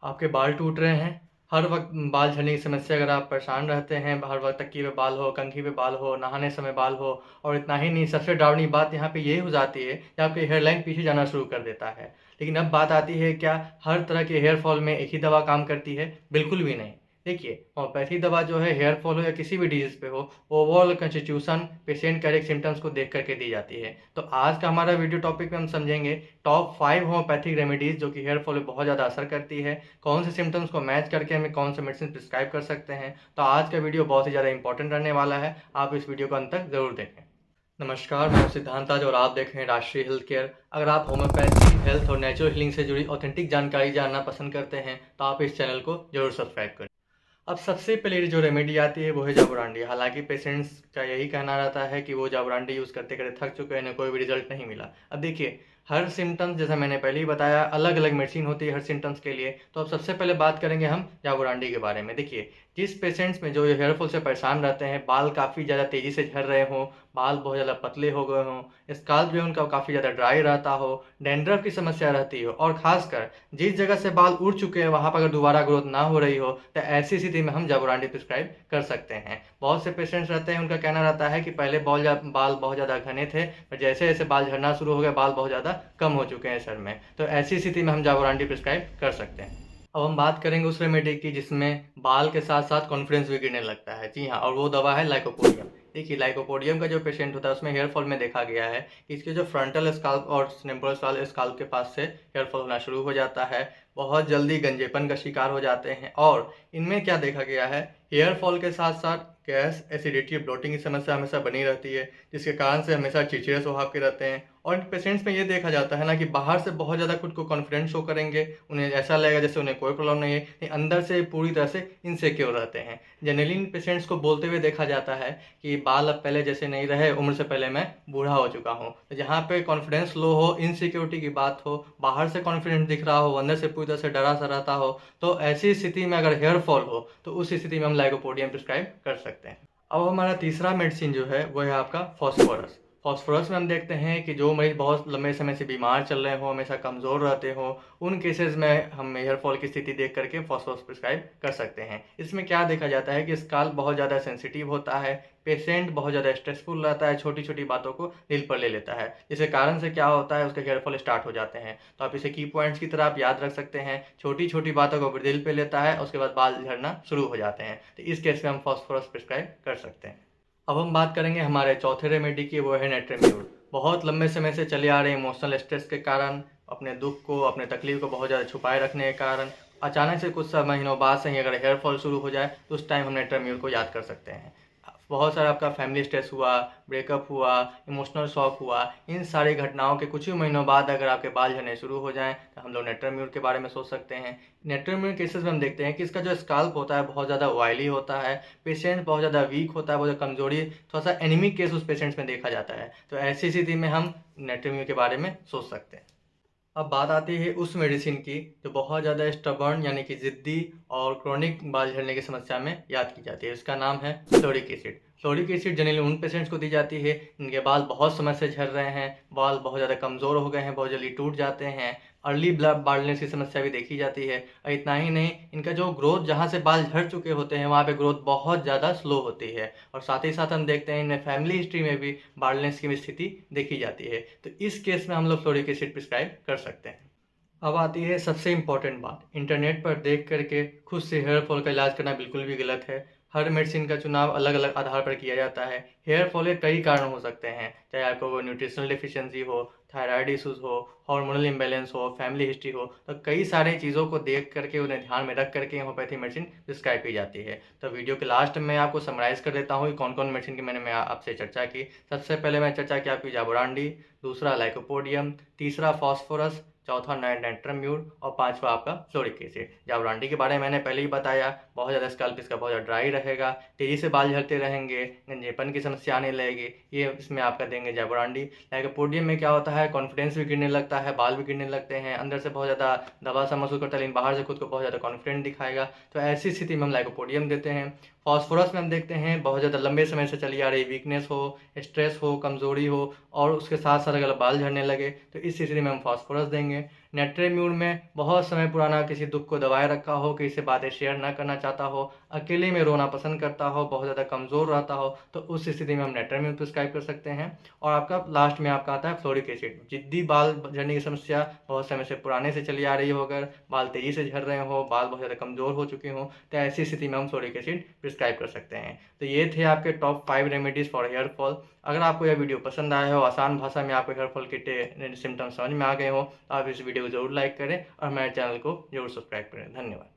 आपके बाल टूट रहे हैं, हर वक्त बाल झड़ने की समस्या अगर आप परेशान रहते हैं, हर वक्त तकिए पे बाल हो, कंघी पे बाल हो, नहाने समय बाल हो, और इतना ही नहीं, सबसे डरावनी बात यहाँ पे ये हो जाती है कि आपकी हेयर लाइन पीछे जाना शुरू कर देता है। लेकिन अब बात आती है, क्या हर तरह के हेयर फॉल में एक ही दवा काम करती है? बिल्कुल भी नहीं। देखिए, होम्योपैथी दवा जो है हेयर फॉल हो या किसी भी डिजीज़ पे हो, ओवरऑल कंस्टिट्यूशन पेशेंट के एक सिम्टम्स को देख करके दी जाती है। तो आज का हमारा वीडियो टॉपिक में हम समझेंगे टॉप 5 होम्योपैथिक रेमेडीज़ जो कि हेयर फॉल में बहुत ज़्यादा असर करती है, कौन से सिम्टम्स को मैच करके हमें कौन से मेडिसिन प्रिस्क्राइब कर सकते हैं। तो आज का वीडियो बहुत ही ज़्यादा इंपॉर्टेंट रहने वाला है, आप इस वीडियो को अंत तक ज़रूर देखें। नमस्कार, मैं हूं सिद्धांत आज और आप देख रहे हैं राष्ट्रीय हेल्थ केयर। अगर आप होम्योपैथी, हेल्थ और नेचुरल हीलिंग से जुड़ी ऑथेंटिक जानकारी जानना पसंद करते हैं तो आप इस चैनल को जरूर सब्सक्राइब करें। अब सबसे पहले जो रेमेडी आती है वो है जाबुरांडी। हालांकि पेशेंट्स का यही कहना रहता है कि वो जाबुरांडी यूज़ करते करते थक चुके हैं, इन्हें कोई भी रिजल्ट नहीं मिला। अब देखिए, हर सिम्टम्स जैसा मैंने पहले ही बताया, अलग अलग मेडिसिन होती है हर सिम्टम्स के लिए। तो अब सबसे पहले बात करेंगे हम जाबुरांडी के बारे में। देखिए, जिस पेशेंट्स में जो हेयर फॉल से परेशान रहते हैं, बाल काफ़ी ज़्यादा तेज़ी से झड़ रहे हों, बाल बहुत ज़्यादा पतले हो गए हों, स्काल्प जो है उनका काफ़ी ज़्यादा ड्राई रहता हो, डैंड्रफ की समस्या रहती हो, और ख़ासकर जिस जगह से बाल उड़ चुके हैं वहाँ पर अगर दोबारा ग्रोथ ना हो रही हो, तो ऐसी स्थिति में हम जाबुरांडी प्रिस्क्राइब कर सकते हैं। बहुत से पेशेंट्स रहते हैं, उनका कहना रहता है कि पहले बाल बहुत ज़्यादा घने थे, पर जैसे जैसे बाल झड़ना शुरू हो गया, बाल बहुत ज़्यादा कम हो चुके हैं सर में। तो ऐसी स्थिति में हम जाबुरांडी प्रिस्क्राइब कर सकते हैं। अब हम बात करेंगे उस रेमेडी की जिसमें बाल के साथ साथ कॉन्फिडेंस भी गिरने लगता है। जी हाँ, और वो दवा है लाइकोपोडियम। देखिए, लाइकोपोडियम का जो पेशेंट होता है उसमें हेयर फॉल में देखा गया है कि इसके जो फ्रंटल स्काल्प और टेम्पोरल स्काल्प के पास से हेयर फॉल होना शुरू हो जाता है, बहुत जल्दी गंजेपन का शिकार हो जाते हैं, और इनमें क्या देखा गया है, हेयर फॉल के साथ साथ गैस, एसिडिटी, ब्लोटिंग की समस्या हमेशा बनी रहती है, जिसके कारण से हमेशा चिड़चिड़े स्वभाव के रहते हैं। और पेशेंट्स में ये देखा जाता है ना कि बाहर से बहुत ज़्यादा खुद को कॉन्फिडेंस शो करेंगे, उन्हें ऐसा लगेगा जैसे उन्हें कोई प्रॉब्लम नहीं है, लेकिन अंदर से पूरी तरह से इनसिक्योर रहते हैं। जनरली इन पेशेंट्स को बोलते हुए देखा जाता है कि बाल अब पहले जैसे नहीं रहे, उम्र से पहले मैं बूढ़ा हो चुका हूँ। तो जहाँ पे कॉन्फिडेंस लो हो, इनसिक्योरिटी की बात हो, बाहर से कॉन्फिडेंस दिख रहा हो, अंदर से पूरी तरह से डरा सा रहता हो, तो ऐसी स्थिति में अगर हेयर फॉल हो तो उस स्थिति में हम लाइकोपोडियम प्रिस्क्राइब कर सकते हैं। अब हमारा तीसरा मेडिसिन जो है वो है आपका फॉस्फोरस। फॉस्फोरस में हम देखते हैं कि जो मरीज बहुत लंबे समय से बीमार चल रहे हों, हमेशा कमज़ोर रहते हों, उन केसेस में हम हेयर फॉल की स्थिति देख करके फॉस्फोरस प्रिस्क्राइब कर सकते हैं। इसमें क्या देखा जाता है कि स्काल्प बहुत ज़्यादा सेंसिटिव होता है, पेशेंट बहुत ज़्यादा स्ट्रेसफुल रहता है, छोटी छोटी बातों को दिल पर ले लेता है, जिसके कारण से क्या होता है, उसके हेयर फॉल स्टार्ट हो जाते हैं। तो आप इसे की पॉइंट्स की तरह आप याद रख सकते हैं, छोटी छोटी बातों को दिल पे लेता है, उसके बाद बाल झड़ना शुरू हो जाते हैं। तो इस केस में हम फॉस्फोरस प्रिस्क्राइब कर सकते हैं। अब हम बात करेंगे हमारे चौथे रेमेडी की, वो है नेट्रेम्यूल। बहुत लंबे समय से चले आ रहे इमोशनल स्ट्रेस के कारण, अपने दुख को, अपने तकलीफ को बहुत ज़्यादा छुपाए रखने के कारण, अचानक से कुछ महीनों बाद से ही अगर हेयर फॉल शुरू हो जाए तो उस टाइम हम नेट्रेम्यूल को याद कर सकते हैं। बहुत सारा आपका फैमिली स्ट्रेस हुआ, ब्रेकअप हुआ, इमोशनल शॉक हुआ, इन सारी घटनाओं के कुछ ही महीनों बाद अगर आपके बाल झड़ने शुरू हो जाएं तो हम लोग नेट्रेम्यूल के बारे में सोच सकते हैं। नेट्रेम्यूल केसेस में हम देखते हैं कि इसका जो स्काल्प होता है बहुत ज़्यादा ऑयली होता है, पेशेंट बहुत ज़्यादा वीक होता है, बहुत ज़्यादा कमजोरी, थोड़ा सा एनीमिक केस उस पेशेंट्स में देखा जाता है। तो ऐसी स्थिति में हम नेट्रेम्यूल के बारे में सोच सकते हैं। अब बात आती है उस मेडिसिन की जो बहुत ज़्यादा स्टबर्न यानी कि ज़िद्दी और क्रोनिक बाल झड़ने की समस्या में याद की जाती है। इसका नाम है fluoric acid. Fluoric acid generally उन पेशेंट्स को दी जाती है जिनके बाल बहुत समय से झड़ रहे हैं, बाल बहुत ज़्यादा कमज़ोर हो गए हैं, बहुत जल्दी टूट जाते हैं, अर्ली बाल्डनेस की समस्या भी देखी जाती है। और इतना ही नहीं, इनका जो ग्रोथ, जहाँ से बाल झड़ चुके होते हैं वहाँ पे ग्रोथ बहुत ज़्यादा स्लो होती है, और साथ ही साथ हम देखते हैं इनमें फैमिली हिस्ट्री में भी बाल्डनेस की स्थिति देखी जाती है। तो इस केस में हम लोग फ्लोरिक एसिड प्रिस्क्राइब कर सकते हैं। अब आती है सबसे इम्पॉर्टेंट बात, इंटरनेट पर देख करके खुद से हेयर फॉल का इलाज करना बिल्कुल भी गलत है। हर मेडिसिन का चुनाव अलग अलग आधार पर किया जाता है। हेयर फॉल के कई कारण हो सकते हैं, चाहे आपको न्यूट्रिशनल डिफिशियंसी हो, थायराइड इशूज़ हो, हार्मोनल इम्बैलेंस हो, फैमिली हिस्ट्री हो, तो कई सारी चीज़ों को देख करके, उन्हें ध्यान में रख करके होम्योपैथी मेडिसिन प्रिस्क्राइब की जाती है। तो वीडियो के लास्ट में आपको समराइज़ कर देता हूँ कि कौन कौन मेडिसिन की मैं आपसे चर्चा की। सबसे पहले मैं चर्चा की आपकी जाबुरांडी, दूसरा लाइकोपोडियम, तीसरा फॉस्फोरस, चौथा नेट्रेम्यूल, और पांचवा आपका फ्लोरिक एसिड। जाबुरांडी के बारे में मैंने पहले ही बताया, बहुत ज़्यादा स्कल्प इसका बहुत ज़्यादा ड्राई रहेगा, तेज़ी से बाल झड़ते रहेंगे, गंजेपन की समस्या आने लगेगी, ये इसमें आपका देंगे जाबुरांडी। लाइकोपोडियम में क्या होता है, कॉन्फिडेंस भी गिरने लगता है, बाल भी गिरने लगते हैं, अंदर से बहुत ज़्यादा दबा सा महसूस करता है, लेकिन बाहर से खुद को बहुत ज़्यादा कॉन्फिडेंट दिखाएगा। तो ऐसी स्थिति में हम लाइकोपोडियम देते हैं। फास्फोरस में हम देखते हैं बहुत ज़्यादा लंबे समय से चली आ रही वीकनेस हो, स्ट्रेस हो, कमज़ोरी हो और उसके साथ साथ अगर बाल झड़ने लगे तो इस स्थिति में हम फास्फोरस देंगे। नेट्रेम्यूर में बहुत समय पुराना किसी दुख को दबाए रखा हो, किसी से बातें शेयर ना करना चाहता हो, अकेले में रोना पसंद करता हो, बहुत ज़्यादा कमज़ोर रहता हो, तो उस स्थिति में हम नेट्रेम्यूर प्रिस्क्राइब कर सकते हैं। और आपका लास्ट में आपका आता है फ्लोरिक एसिड। जिद्दी बाल झड़ने की समस्या बहुत समय से पुराने से चली आ रही हो, अगर बाल तेज़ी से झड़ रहे हो, बाल बहुत ज़्यादा कमज़ोर हो चुके हों, तो ऐसी स्थिति में हम फ्लोरिक एसिड प्रिस्क्राइब कर सकते हैं। तो ये थे आपके top 5 remedies for hair fall. अगर आपको यह वीडियो पसंद आया हो, आसान भाषा में आपको हेयर फॉल के सिम्टम्स समझ में आ गए हो, तो आप इस वीडियो को ज़रूर लाइक करें और हमारे चैनल को ज़रूर सब्सक्राइब करें। धन्यवाद।